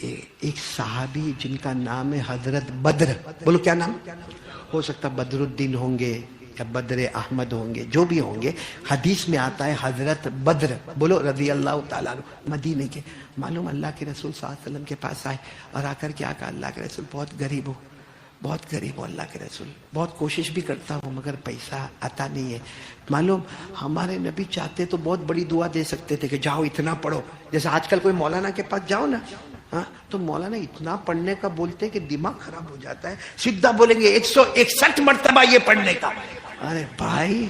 ایک صحابی جن کا نام ہے حضرت بدر، بولو کیا نام؟ ہو سکتا بدر الدین ہوں گے یا بدر احمد ہوں گے، جو بھی ہوں گے، حدیث میں آتا ہے حضرت بدر، بولو رضی اللہ تعالیٰ عنہ، مدینے کے۔ معلوم اللہ کے رسول صلی اللہ علیہ وسلم کے پاس آئے اور آ کر کیا کہا، اللہ کے رسول بہت غریب ہو، بہت غریب ہو اللہ کے رسول، بہت کوشش بھی کرتا ہوں مگر پیسہ آتا نہیں ہے۔ معلوم ہمارے نبی چاہتے تو بہت بڑی دعا دے سکتے تھے کہ جاؤ اتنا پڑھو، جیسے آج کل کوئی مولانا کے پاس جاؤ نا، ہاں تو مولانا اتنا پڑھنے کا بولتے کہ دماغ خراب ہو جاتا ہے، سیدھا بولیں گے 161 مرتبہ یہ پڑھنے کا۔ ارے بھائی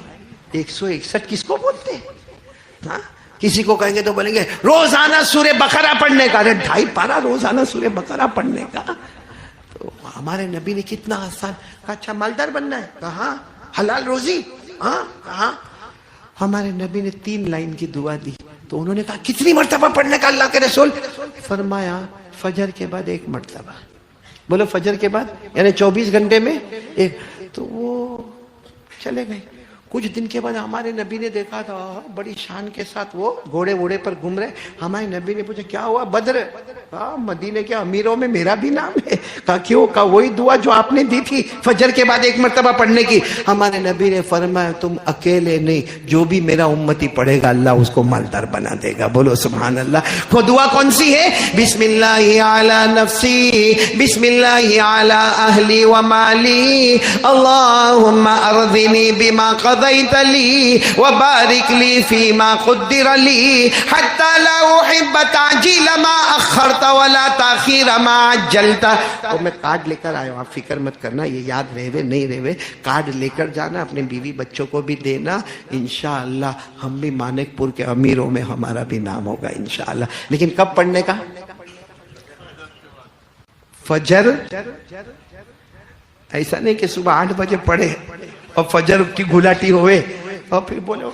161 کس کو بولتے ہیں؟ ہاں کسی کو کہیں گے تو بولیں گے روزانہ سورہ بقرہ پڑھنے کا۔ ارے 2.5 پارہ روزانہ سورہ بقرہ پڑھنے کا۔ تو ہمارے نبی نے کتنا آسان کہا، اچھا مالدار بننا ہے، کہاں حلال روزی، ہاں کہاں۔ ہمارے نبی نے 3 لائن کی دعا دی، تو انہوں نے کہا کتنی مرتبہ پڑھنے کا اللہ کے رسول؟ فرمایا فجر کے بعد 1 مرتبہ، بولو فجر کے بعد یعنی 24 گھنٹے میں 1۔ تو وہ چلے گئے۔ کچھ دن کے بعد ہمارے نبی نے دیکھا تھا بڑی شان کے ساتھ وہ گھوڑے ووڑے پر گھوم رہے۔ ہمارے نبی نے پوچھا کیا ہوا بدر؟ مدینے کے امیروں میں میرا بھی نام ہے۔ کہا کیوں؟ کہا وہی دعا جو آپ نے دی تھی فجر کے بعد 1 مرتبہ پڑھنے کی۔ ہمارے نبی نے فرمایا تم اکیلے نہیں، جو بھی میرا امتی پڑھے گا اللہ اس کو مالدار بنا دے گا، بولو سبحان اللہ۔ وہ دعا کون سی ہے؟ بسم اللہ علی نفسی، بسم اللہ علی اہلی و مالی، اللہم ارضنی بما قضیت لی وبارک لی فیما قدر لی حتی لا احب تعجیل ما اخرت ولا تاخیر ما عجلت۔ تو میں کارڈ لے کر آیا ہوں، آپ فکر مت کرنا، یہ یاد رہے نہیں رہے، کارڈ لے کر جانا، اپنے بیوی بچوں کو بھی دینا، انشاءاللہ ہم بھی مانک پور کے امیروں میں ہمارا بھی نام ہوگا انشاءاللہ۔ لیکن کب پڑھنے کا؟ فجر، ایسا نہیں کہ صبح 8 بجے پڑھے اور فجر کی گھلاٹی ہوئے اور پھر بولے